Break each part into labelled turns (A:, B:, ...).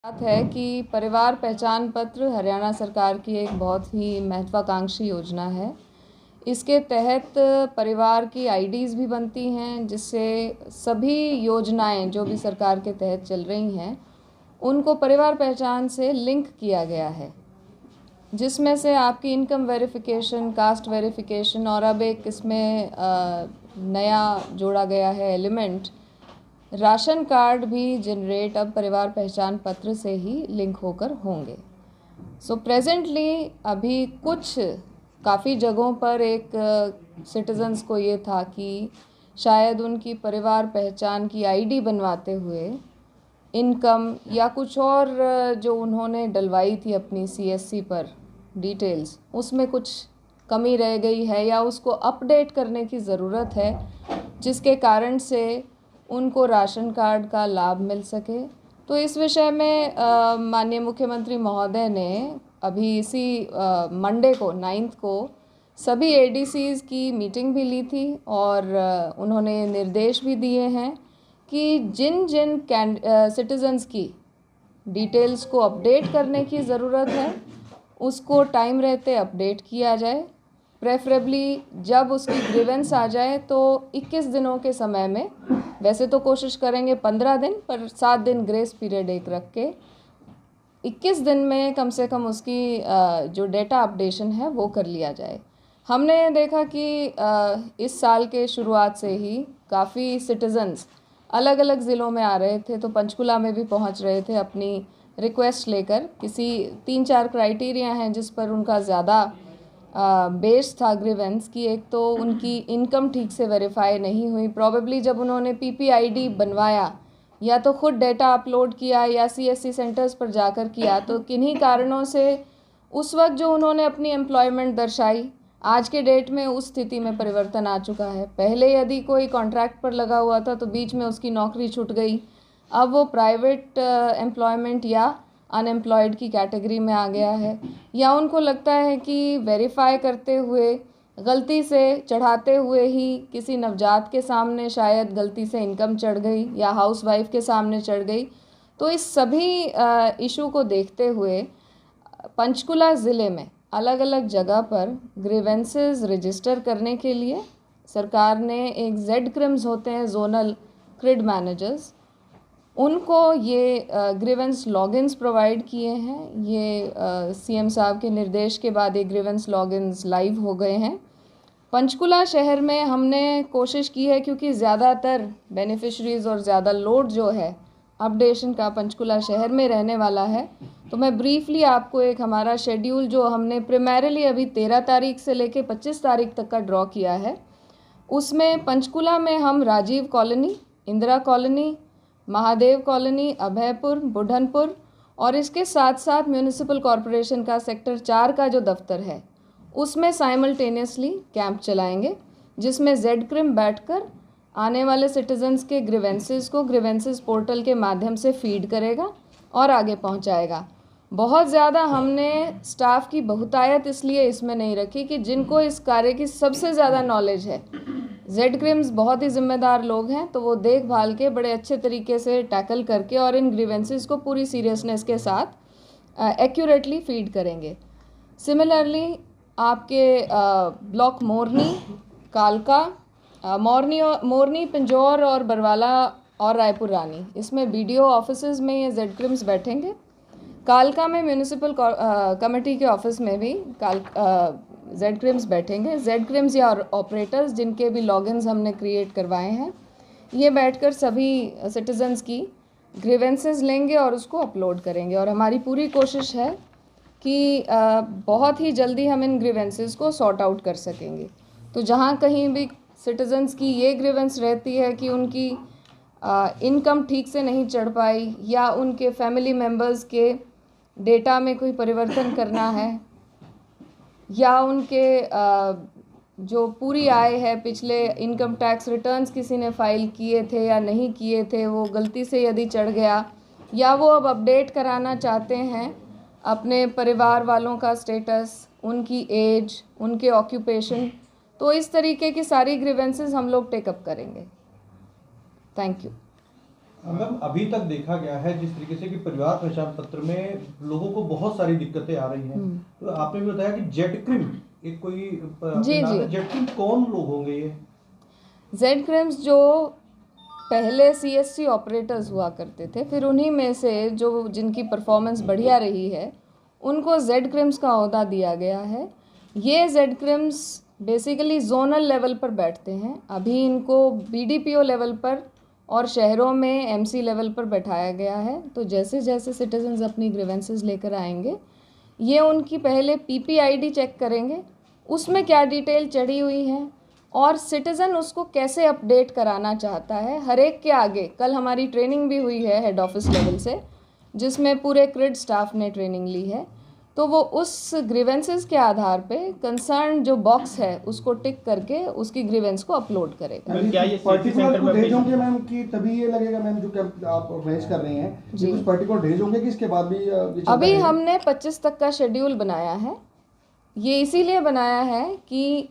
A: बात है कि परिवार पहचान पत्र हरियाणा सरकार की एक बहुत ही महत्वाकांक्षी योजना है। इसके तहत परिवार की आईडीज़ भी बनती हैं, जिससे सभी योजनाएं जो भी सरकार के तहत चल रही हैं उनको परिवार पहचान से लिंक किया गया है, जिसमें से आपकी इनकम वेरिफिकेशन, कास्ट वेरिफिकेशन और अब एक इसमें नया जोड़ा गया है एलिमेंट, राशन कार्ड भी जनरेट अब परिवार पहचान पत्र से ही लिंक होकर होंगे। सो प्रेजेंटली अभी कुछ काफ़ी जगहों पर एक सिटीजन्स को ये था कि शायद उनकी परिवार पहचान की आईडी बनवाते हुए इनकम या कुछ और जो उन्होंने डलवाई थी अपनी सीएससी पर डिटेल्स, उसमें कुछ कमी रह गई है या उसको अपडेट करने की ज़रूरत है, जिसके कारण से उनको राशन कार्ड का लाभ मिल सके। तो इस विषय में माननीय मुख्यमंत्री महोदय ने अभी इसी मंडे को 9 को सभी एडीसीज़ की मीटिंग भी ली थी और उन्होंने निर्देश भी दिए हैं कि जिन जिन सिटीजन्स की डिटेल्स को अपडेट करने की ज़रूरत है उसको टाइम रहते अपडेट किया जाए। प्रेफरेबली जब उसकी ग्रीवेंस आ जाए तो 21 दिनों के समय में, वैसे तो कोशिश करेंगे 15 दिन, पर 7 दिन ग्रेस पीरियड एक रख के 21 दिन में कम से कम उसकी जो डेटा अपडेशन है वो कर लिया जाए। हमने देखा कि इस साल के शुरुआत से ही काफ़ी सिटीजन्स अलग अलग ज़िलों में आ रहे थे, तो पंचकुला में भी पहुंच रहे थे अपनी रिक्वेस्ट लेकर। किसी 3-4 क्राइटेरिया हैं जिस पर उनका ज़्यादा बेस था ग्रीवेंस की। एक तो उनकी इनकम ठीक से वेरीफाई नहीं हुई, प्रॉबेबली जब उन्होंने पीपीआईडी बनवाया या तो खुद डेटा अपलोड किया या सीएससी सेंटर्स पर जाकर किया, तो किन्हीं कारणों से उस वक्त जो उन्होंने अपनी एम्प्लॉयमेंट दर्शाई, आज के डेट में उस स्थिति में परिवर्तन आ चुका है। पहले यदि कोई कॉन्ट्रैक्ट पर लगा हुआ था तो बीच में उसकी नौकरी छूट गई, अब वो प्राइवेट एम्प्लॉयमेंट या अनएम्प्लॉयड की कैटेगरी में आ गया है, या उनको लगता है कि वेरीफाई करते हुए गलती से चढ़ाते हुए ही किसी नवजात के सामने शायद गलती से इनकम चढ़ गई या हाउसवाइफ के सामने चढ़ गई। तो इस सभी इशू को देखते हुए पंचकुला ज़िले में अलग अलग जगह पर ग्रीवेंसेस रजिस्टर करने के लिए सरकार ने एक जेड क्रिम्स होते हैं, जोनल क्रिड मैनेजर्स, उनको ये ग्रीवेंस लॉगिन्स प्रोवाइड किए हैं। ये सीएम साहब के निर्देश के बाद ये ग्रीवेंस लॉगिन्स लाइव हो गए हैं। पंचकुला शहर में हमने कोशिश की है, क्योंकि ज़्यादातर बेनिफिशरीज़ और ज़्यादा लोड जो है अपडेशन का पंचकुला शहर में रहने वाला है, तो मैं ब्रीफली आपको एक हमारा शेड्यूल जो हमने प्राइमरीली अभी 13 तारीख से लेके 25 तारीख तक का ड्रॉ किया है, उसमें पंचकुला में हम Rajiv colony, Indira colony, Mahadev colony, Abhaypur, Budhanpur और इसके साथ साथ म्यूनिसिपल कॉरपोरेशन का सेक्टर 4 का जो दफ्तर है उसमें साइमल्टेनियसली कैंप चलाएंगे, जिसमें जेड क्रिम बैठकर आने वाले सिटीजन्स के ग्रीवेंसेस को ग्रीवेंसेस पोर्टल के माध्यम से फीड करेगा और आगे पहुंचाएगा। बहुत ज़्यादा हमने स्टाफ की बहुतायत इसलिए इसमें नहीं रखी कि जिनको इस कार्य की सबसे ज़्यादा नॉलेज है, जेड क्रिम्स बहुत ही जिम्मेदार लोग हैं, तो वो देखभाल के बड़े अच्छे तरीके से टैकल करके और इन ग्रीवेंसेस को पूरी सीरियसनेस के साथ एक्यूरेटली फीड करेंगे। सिमिलरली आपके ब्लॉक मोरनी, कालका, मोरनी, पिंजौर और बरवाला और रायपुर रानी, इसमें बीडीओ ऑफिसेज में ये जेड क्रिम्स बैठेंगे। कालका में म्यूनिसिपल कमेटी के ऑफिस में भी जेड क्रिम्स बैठेंगे। जेड क्रिम्स या ऑपरेटर्स जिनके भी लॉगिन्स हमने क्रिएट करवाए हैं, ये बैठकर सभी सिटीजन्स की ग्रीवेंसेस लेंगे और उसको अपलोड करेंगे। और हमारी पूरी कोशिश है कि बहुत ही जल्दी हम इन ग्रीवेंसेस को सॉर्ट आउट कर सकेंगे। तो जहाँ कहीं भी सिटीजन्स की ये ग्रीवेंस रहती है कि उनकी इनकम ठीक से नहीं चढ़ पाई या उनके फैमिली मेम्बर्स के डेटा में कोई परिवर्तन करना है या उनके जो पूरी आय है, पिछले इनकम टैक्स रिटर्न्स किसी ने फाइल किए थे या नहीं किए थे, वो गलती से यदि चढ़ गया, या वो अब अपडेट कराना चाहते हैं अपने परिवार वालों का स्टेटस, उनकी एज, उनके ऑक्यूपेशन, तो इस तरीके की सारी ग्रीवेंसेस हम लोग टेकअप करेंगे। Thank you.
B: मैम अभी तक देखा गया है जिस तरीके से कि परिवार पहचान पत्र में लोगों को बहुत सारी दिक्कतें आ रही हैं, तो आपने भी बताया कि जेड क्रिम एक कोई
A: जी
B: नाम
A: जी
B: है, जेड क्रिम कौन लोग होंगे ये?
A: जेड क्रिम्स जो पहले सीएससी ऑपरेटर्स हुआ करते थे, फिर उन्हीं में से जो जिनकी परफॉर्मेंस बढ़िया रही है उनको जेड क्रिम्स का ओहदा दिया गया है। ये Z crimes basically zonal level पर बैठते हैं। अभी इनको बीडीपीओ लेवल पर और शहरों में एमसी लेवल पर बैठाया गया है। तो जैसे जैसे सिटीजन्स अपनी ग्रीवेंसेस लेकर आएंगे, ये उनकी पहले पीपीआईडी चेक करेंगे, उसमें क्या डिटेल चढ़ी हुई है और सिटीज़न उसको कैसे अपडेट कराना चाहता है। हर एक के आगे कल हमारी ट्रेनिंग भी हुई है हेड ऑफिस लेवल से, जिसमें पूरे क्रिड स्टाफ ने ट्रेनिंग ली है। तो वो उस ग्रीवेंसेस के आधार पे कंसर्न जो बॉक्स है उसको टिक करके उसकी ग्रीवेंस को अपलोड करेगा।
C: क्या ये
D: पर्टिकुलर को डेज होंगे मैम कि तभी ये लगेगा मैम जो कैंप आप ऑर्गेनाइज कर रहे हैं,
A: जी।
D: कुछ पर्टिकुलर डेज होंगे कि इसके बाद भी ये चलता
A: अभी
D: रहेगा?
A: हमने 25 तक का शेड्यूल बनाया है। ये इसीलिए बनाया है कि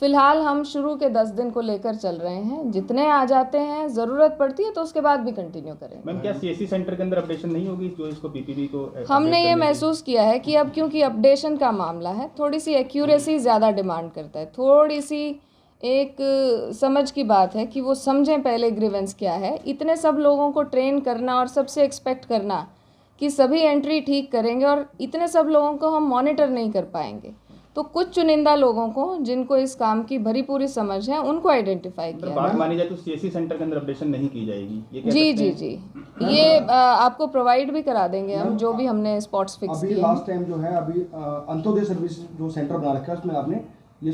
A: फ़िलहाल हम शुरू के 10 दिन को लेकर चल रहे हैं। जितने आ जाते हैं, ज़रूरत पड़ती है तो उसके बाद भी कंटिन्यू करेंगे।
C: मैम क्या सीएससी सेंटर के अंदर अपडेशन नहीं होगी जो इसको पीपीबी को
A: हमने ये महसूस किया है कि अब क्योंकि अपडेशन का मामला है, थोड़ी सी एक्यूरेसी ज़्यादा डिमांड करता है। थोड़ी सी एक समझ की बात है कि वो समझें पहले ग्रीवेंस क्या है। इतने सब लोगों को ट्रेन करना और सबसे एक्सपेक्ट करना कि सभी एंट्री ठीक करेंगे और इतने सब लोगों को हम मॉनिटर नहीं कर पाएंगे। तो कुछ चुनिंदा लोगों को जिनको इस काम की भरी पूरी समझ है उनको आइडेंटिफाई किया।
C: बात मानी जाए तो सीएससी सेंटर के अंदर अपडेशन नहीं की जाएगी, ये कह
A: जी
C: सकते
A: जी
C: हैं?
A: जी ये आपको प्रोवाइड भी करा देंगे हम, जो भी हमने स्पॉट्स फिक्स
D: अभी
A: किए
D: लास्ट टाइम जो है अभी अंत्योदय सर्विस जो सेंटर बना रखा है उसमें आपने ये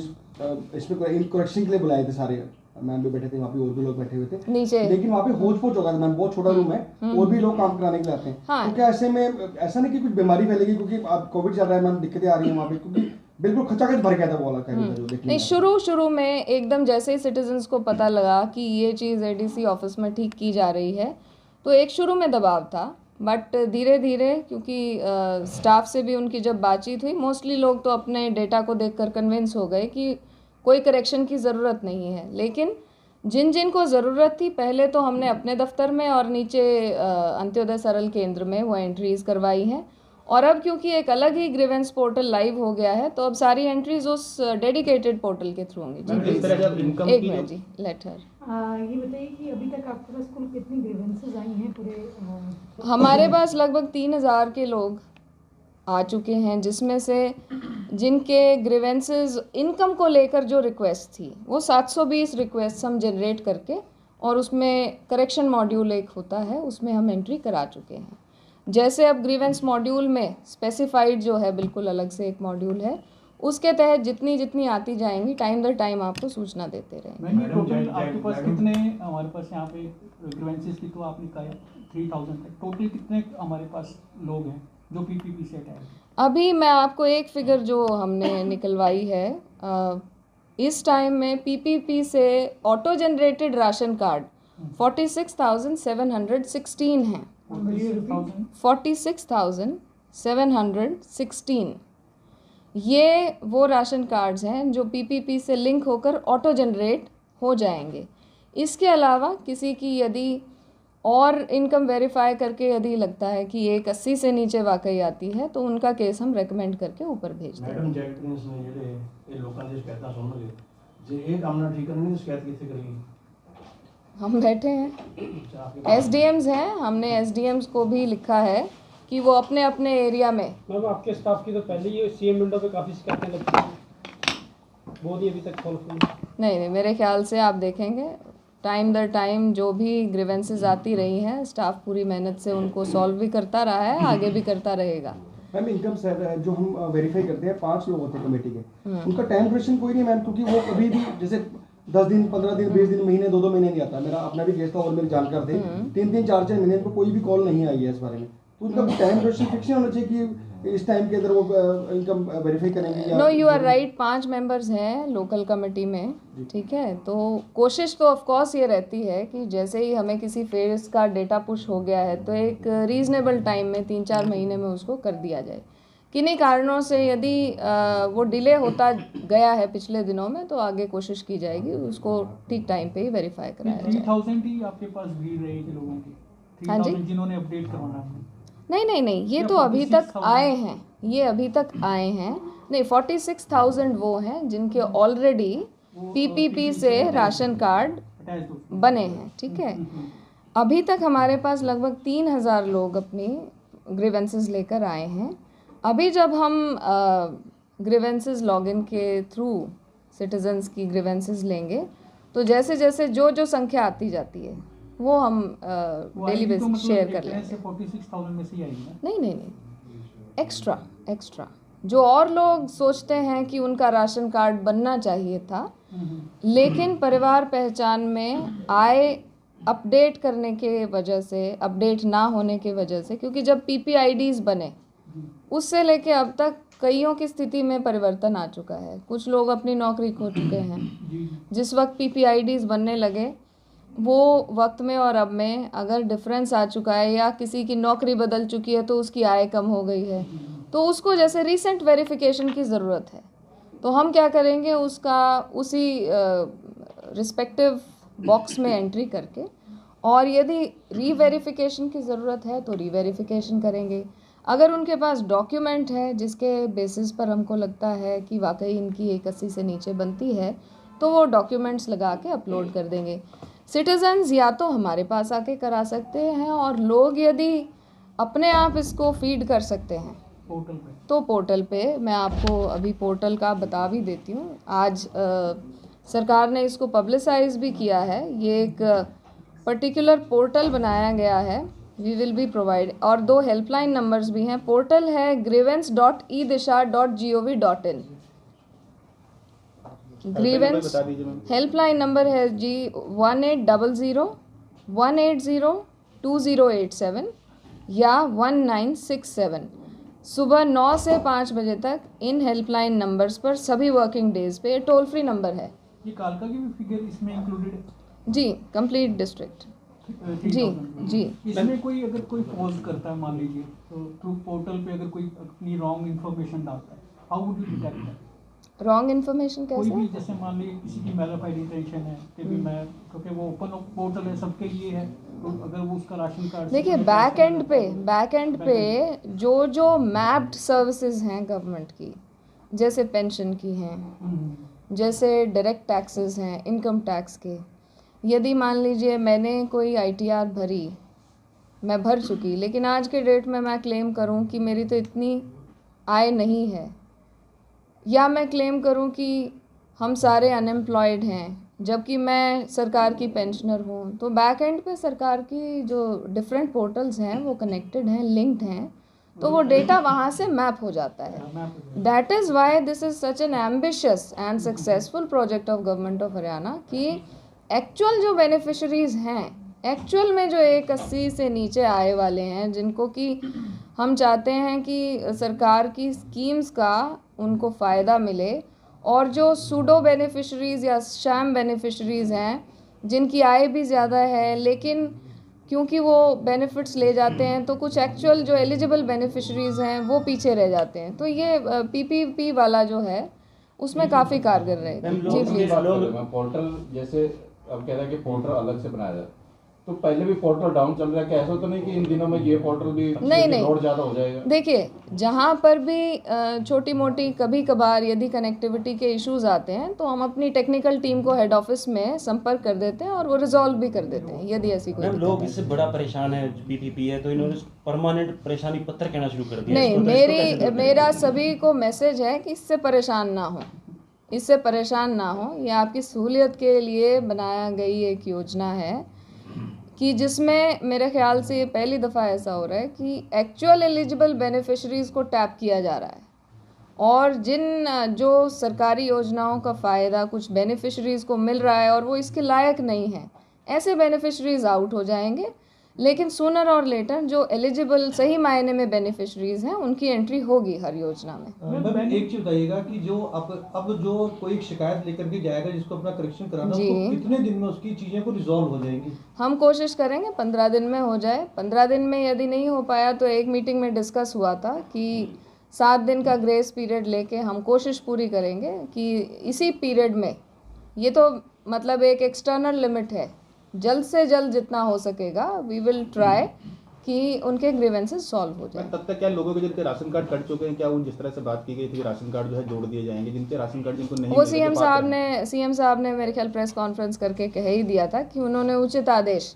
D: इसमें इन करेक्शन के लिए बुलाए थे सारे मैम भी बैठे थे वहाँ पे, और भी लोग बैठे हुए थे
A: नीचे।
D: लेकिन वहाँ पे होच पोच हो गया था मैम, बहुत छोटा रूम है और भी लोग काम कराने के लिए आते हैं।
A: हाँ।
D: तो क्या ऐसे में ऐसा नहीं कि कुछ बीमारी फैलेगी क्योंकि अब कोविड चल रहा है मैम, दिक्कतें आ रही हैं वहाँ पे क्योंकि बिल्कुल खचाखच भर गया था वो वाला कैबिन जो देखने
A: नहीं,
D: में
A: शुरू में एकदम जैसे ही सिटीजन्स को पता लगा कि ये चीज़ एडीसी ऑफिस में ठीक की जा रही है, तो एक शुरू में दबाव था। बट धीरे धीरे क्योंकि स्टाफ से भी उनकी जब बातचीत हुई, मोस्टली लोग तो अपने डेटा को देखकर कन्विंस हो गए कि कोई करेक्शन की ज़रूरत नहीं है। लेकिन जिन जिन को ज़रूरत थी, पहले तो हमने अपने दफ्तर में और नीचे अंत्योदय सरल केंद्र में वो एंट्रीज़ करवाई हैं। और अब क्योंकि एक अलग ही ग्रीवेंस पोर्टल लाइव हो गया है, तो अब सारी एंट्रीज उस डेडिकेटेड पोर्टल के थ्रू होंगी।
C: मैम, इस तरह जब इनकम
A: एक
C: की
A: मिनट जी, लेटर।
E: ये बताइए कि अभी तक आपके पास कुल कितनी ग्रीवेंसेस आई हैं पूरे?
A: हमारे पास लगभग 3000 के लोग आ चुके हैं, जिसमें से जिनके ग्रीवेंसेस इनकम को लेकर जो रिक्वेस्ट थी वो 720 रिक्वेस्ट हम जनरेट करके, और उसमें करेक्शन मॉड्यूल एक होता है उसमें हम एंट्री करा चुके हैं। जैसे अब ग्रीवेंस मॉड्यूल में स्पेसिफाइड जो है बिल्कुल अलग से एक मॉड्यूल है, उसके तहत जितनी जितनी आती जाएंगी टाइम दर टाइम आपको सूचना देते रहेंगे।
F: मैम टोटल आपके पास कितने हमारे पास यहाँ पे ग्रीवेंसेस की तो आपने कहा 3000 तक, टोटल कितने हमारे पास लोग हैं जो पीपीपी से अटैच?
A: अभी मैं आपको एक फिगर जो हमने निकलवाई है, इस टाइम में पीपीपी से ऑटो जनरेटेड राशन कार्ड 46,716 हैं। 46,716 ये वो राशन कार्ड्स हैं जो पीपीपी से लिंक होकर ऑटो जनरेट हो जाएंगे। इसके अलावा किसी की यदि और इनकम वेरीफाई करके यदि लगता है कि एक 80 से नीचे वाकई आती है, तो उनका केस हम रेकमेंड करके ऊपर भेज देंगे।
G: मैडम जेड क्रिम्स ने ਜਿਹੜੇ ਇਹ ਲੋਕਾਂ ਦੀ ਸ਼ਿਕਾਇਤਾਂ ਸੁਣਨਗੇ, ਜੇ ਇਹ ਕੰਮ ਨਾ ਠੀਕ ਕਰਨਗੇ ਸ਼ਿਕਾਇਤ किससे करेगी?
A: हम बैठे हैं, एसडीएम्स हैं, हमने एसडीएम्स को भी लिखा है कि वो अपने अपने एरिया में।
H: मैम आपके स्टाफ की तो पहले ही सीएम विंडो पे काफ़ी शिकायतें लगती हैं, वो नहीं अभी तक सॉल्व हुई।
A: नहीं, मेरे ख्याल से आप देखेंगे टाइम दर टाइम जो भी ग्रीवेंसेस आती रही हैं, स्टाफ पूरी मेहनत से उनको सॉल्व भी करता रहा है, आगे भी करता रहेगा।
D: मैम इनकम जो हम वेरीफाई करते हैं 5 लोग होते हैं कमेटी के, उनका टाइम ड्यूरेशन कोई नहीं मैम, क्योंकि वो कभी भी जैसे 10 दिन 15 दिन 20 दिन महीने 2-2 महीने नहीं आता। मेरा अपना भी केस था और मेरे जानकार थे, 3-3 4-4 महीने को कोई भी कॉल नहीं आई है इस बारे में। तो उनका टाइम ड्यूरेशन फिक्स नहीं होना चाहिए कि इस टाइम के अंदर वो इनकम वेरीफाई करेंगे या?
A: No, you are right, 5 members हैं लोकल कमेटी में, ठीक है। तो कोशिश तो ऑफ कोर्स ये रहती है कि जैसे ही हमें किसी फेज का डेटा पुश हो गया है तो एक रीज़नेबल टाइम में 3-4 महीने में उसको कर दिया जाए। किन्हीं कारणों से यदि वो डिले होता गया है पिछले दिनों में, तो आगे कोशिश की जाएगी उसको ठीक टाइम पे ही वेरीफाई कराया जाए।
F: 3000 ही आपके पास भीड़ रही थी लोगों की?
A: हाँ जी।
F: 3000 जिन्होंने अपडेट करवाना है?
A: नहीं, ये
F: या
A: तो अभी तक
F: 46,000?
A: आए हैं, ये अभी तक आए हैं। नहीं, 46,000 वो हैं जिनके ऑलरेडी पीपीपी से राशन कार्ड
F: अटैच हो
A: बने हैं, ठीक है। अभी तक हमारे पास लगभग 3,000 लोग अपनी ग्रीवेंसेस लेकर आए हैं। अभी जब हम ग्रीवेंसेस लॉगिन के थ्रू सिटीजन्स की ग्रीवेंसेस लेंगे तो जैसे जैसे जो संख्या आती जाती है वो हम डेली बेसिस शेयर कर लेंगे।
F: 46,000 में से ही आएगी ना?
A: नहीं, एक्स्ट्रा जो और लोग सोचते हैं कि उनका राशन कार्ड बनना चाहिए था, लेकिन परिवार पहचान में आय अपडेट करने के वजह से, अपडेट ना होने के वजह से, क्योंकि जब PPIDs बने उससे लेके अब तक कईयों की स्थिति में परिवर्तन आ चुका है। कुछ लोग अपनी नौकरी खो चुके हैं। जिस वक्त PPIDs बनने लगे वो वक्त में और अब में अगर डिफरेंस आ चुका है या किसी की नौकरी बदल चुकी है तो उसकी आय कम हो गई है, तो उसको जैसे रीसेंट वेरिफिकेशन की ज़रूरत है। तो हम क्या करेंगे, उसका उसी रिस्पेक्टिव बॉक्स में एंट्री करके, और यदि रीवेरिफिकेशन की ज़रूरत है तो रीवेरिफिकेशन करेंगे। अगर उनके पास डॉक्यूमेंट है जिसके बेसिस पर हमको लगता है कि वाकई इनकी 81 से नीचे बनती है तो वो डॉक्यूमेंट्स लगा के अपलोड कर देंगे। सिटीजन्स या तो हमारे पास आके करा सकते हैं, और लोग यदि अपने आप इसको फीड कर सकते हैं
F: पोर्टल पे।
A: तो पोर्टल पे, मैं आपको अभी पोर्टल का बता भी देती हूँ। आज सरकार ने इसको पब्लिसाइज भी किया है। ये एक पर्टिकुलर पोर्टल बनाया गया है, वी विल बी प्रोवाइड, और 2 हेल्पलाइन नंबर्स भी हैं। पोर्टल है grievance.edisha.gov.in। ग्रीवेंस
C: बता दीजिए मैम।
A: हेल्पलाइन नंबर है जी 1800-180-2087 या 1967। सुबह 9 से 5 बजे तक इन हेल्पलाइन नंबर्स पर सभी वर्किंग डेज पे, टोल फ्री नंबर है।
F: ये कालका की भी फिगर इसमें इंक्लूडेड है?
A: जी, कंप्लीट डिस्ट्रिक्ट।
F: 3,000
A: जी।
F: इसमें कोई अगर कोई फॉल्स करता है, मान लीजिए, तो थ्रू पोर्टल पे अगर कोई अपनी रॉन्ग इन्फॉर्मेशन डालता है, how would you detect that?
A: Wrong information
F: कोई
A: कैसे?
F: भी, जैसे मान लीजिए किसी की मैलअपाइड टेंशन है कि भी मैं, क्योंकि वो ओपन पोर्टल है सबके लिए है, तो अगर वो उसका राशन कार्ड,
A: देखिए, बैक एंड पे जो मैप्ड सर्विसेज हैं गवर्नमेंट की, जैसे पेंशन की हैं, जैसे डायरेक्ट टैक्सेस हैं, इनकम टैक्स के, यदि मान लीजिए मैंने कोई ITR भरी, मैं भर चुकी, लेकिन आज के डेट में मैं क्लेम करूं कि मेरी तो इतनी आय नहीं है, या मैं क्लेम करूं कि हम सारे अनएम्प्लॉयड हैं जबकि मैं सरकार की पेंशनर हूं, तो बैक एंड पे सरकार की जो डिफरेंट पोर्टल्स हैं वो कनेक्टेड हैं, लिंक्ड हैं, तो वो डेटा वहाँ से मैप हो जाता है। That is why this is such an ambitious and successful project of government of Haryana कि एक्चुअल जो बेनिफिशरीज़ हैं, एक्चुअल में जो 180 से नीचे आए वाले हैं, जिनको कि हम चाहते हैं कि सरकार की स्कीम्स का उनको फ़ायदा मिले, और जो सूडो बेनिफिशरीज़ या शैम बेनिफिशरीज़ हैं जिनकी आय भी ज़्यादा है लेकिन क्योंकि वो बेनिफिट्स ले जाते हैं तो कुछ एक्चुअल जो एलिजिबल बेनिफिशरीज़ हैं वो पीछे रह जाते हैं, तो ये PPP वाला जो है उसमें काफ़ी कारगर रहेगा। जी प्लीज़।
I: पोर्टल जैसे अब कह रहा है कि पोर्टल अलग से बनाया जाए, तो पहले भी पोर्टल डाउन चल रहा है, क्या ऐसा तो नहीं कि इन दिनों में ये पोर्टल भी लोड ज़्यादा हो जाएगा?
A: देखिए, जहाँ पर भी छोटी मोटी कभी कभार यदि कनेक्टिविटी के इश्यूज आते हैं तो हम अपनी टेक्निकल टीम को हेड ऑफिस में संपर्क कर देते हैं और वो रिजॉल्व भी कर देते हैं यदि ऐसी कोई दिक्कत
J: लोग इससे बड़ा परेशान है, PPP है तो इन्होंने परमानेंट परेशानी पत्र कहना शुरू कर दिया।
A: नहीं, मेरा सभी को मैसेज है कि इससे परेशान ना हो, इससे परेशान ना हो। ये आपकी सहूलियत के लिए बनाया गई एक योजना है कि जिसमें मेरे ख्याल से ये पहली दफ़ा ऐसा हो रहा है कि एक्चुअल एलिजिबल बेनिफिशरीज़ को टैप किया जा रहा है, और जिन जो सरकारी योजनाओं का फ़ायदा कुछ बेनिफिशरीज़ को मिल रहा है और वो इसके लायक नहीं है, ऐसे बेनिफिशरीज़ आउट हो जाएंगे। लेकिन सूनर और लेटर जो एलिजिबल सही मायने में बेनिफिशरीज़ हैं उनकी एंट्री होगी हर योजना में।
B: मैम एक चीज बताइएगा कि जो अब जो कोई शिकायत लेकर के जाएगा जिसको अपना करेक्शन कराना, उसको कितने दिन में उसकी चीज़ें को रिजॉल्व हो जाएंगी?
A: हम कोशिश करेंगे 15 दिन में हो जाए। 15 दिन में यदि नहीं हो पाया तो एक मीटिंग में डिस्कस हुआ था कि 7 दिन का ग्रेस पीरियड लेके हम कोशिश पूरी करेंगे कि इसी पीरियड में, ये तो मतलब एक एक्सटर्नल लिमिट है जल्द से जल्द जितना हो सकेगा वी विल ट्राई कि उनके ग्रीवेंसेस सॉल्व हो जाए।
C: तब तक क्या लोगों के जिनके राशन कार्ड कट चुके हैं, क्या उन जिस तरह से बात की गई थी कि राशन कार्ड जो है जोड़ दिए जाएंगे, जिनके राशन कार्ड जिनको नहीं
A: वो
C: मिले,
A: सीएम
C: तो बात
A: साहब ने मेरे ख्याल प्रेस कॉन्फ्रेंस करके कह ही दिया था कि उन्होंने उचित आदेश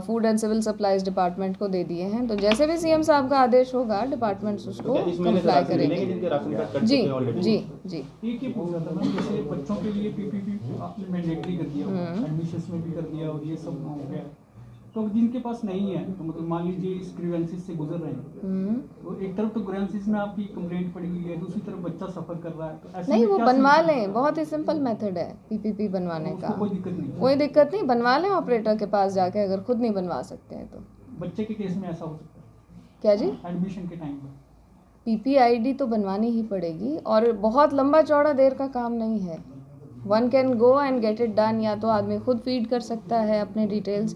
A: food and civil supplies department को दे दिए हैं। तो जैसे भी सीएम साहब का आदेश होगा डिपार्टमेंट्स उसको
C: क्या इस महीने से
A: कंप्लाई
C: राशन मिलेंगे
A: करेंगे।
C: जिनके राशन कार्ड कट
A: जी
C: चुके हैं ऑलरेडी?
A: जी जी।
F: एक ही पूछ रहा था मैम, जैसे बच्चों के लिए पीपीपी आपने मैंडेटरी कर दिया, एडमिशंस में भी कर दिया और ये सब हो गया, तो जिनके पास नहीं है तो मतलब मान लीजिए इस ग्रीवेंसेस से गुजर रहे हैं, तो एक तरफ तो ग्रीवेंसेस में आपकी कंप्लेंट पड़ी हुई है, दूसरी तरफ बच्चा सफर कर रहा है, तो ऐसे
A: नहीं
F: में
A: वो
F: क्या
A: बनवा
F: solution
A: लें, बहुत ही सिंपल मेथड है पीपीपी बनवाने का,
F: उसको कोई दिक्कत नहीं है?
A: कोई दिक्कत नहीं, बनवा लें ऑपरेटर के पास जाके अगर खुद नहीं बनवा सकते हैं तो।
F: बच्चे के केस में ऐसा हो सकता है
A: क्या जी?
F: एडमिशन के टाइम पर
A: पीपीआईडी तो बनवानी ही पड़ेगी और बहुत लंबा चौड़ा देर का काम नहीं है। One can go and get it done. या तो आदमी खुद फीड कर सकता है अपने डिटेल्स,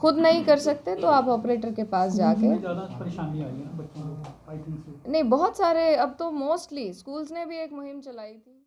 A: खुद नहीं कर सकते तो आप ऑपरेटर के पास जाके।
F: ज़्यादा परेशानी आई है ना बच्चों को, आई थिंक से।
A: नहीं बहुत सारे, अब तो मोस्टली स्कूल्स ने भी एक मुहिम चलाई थी।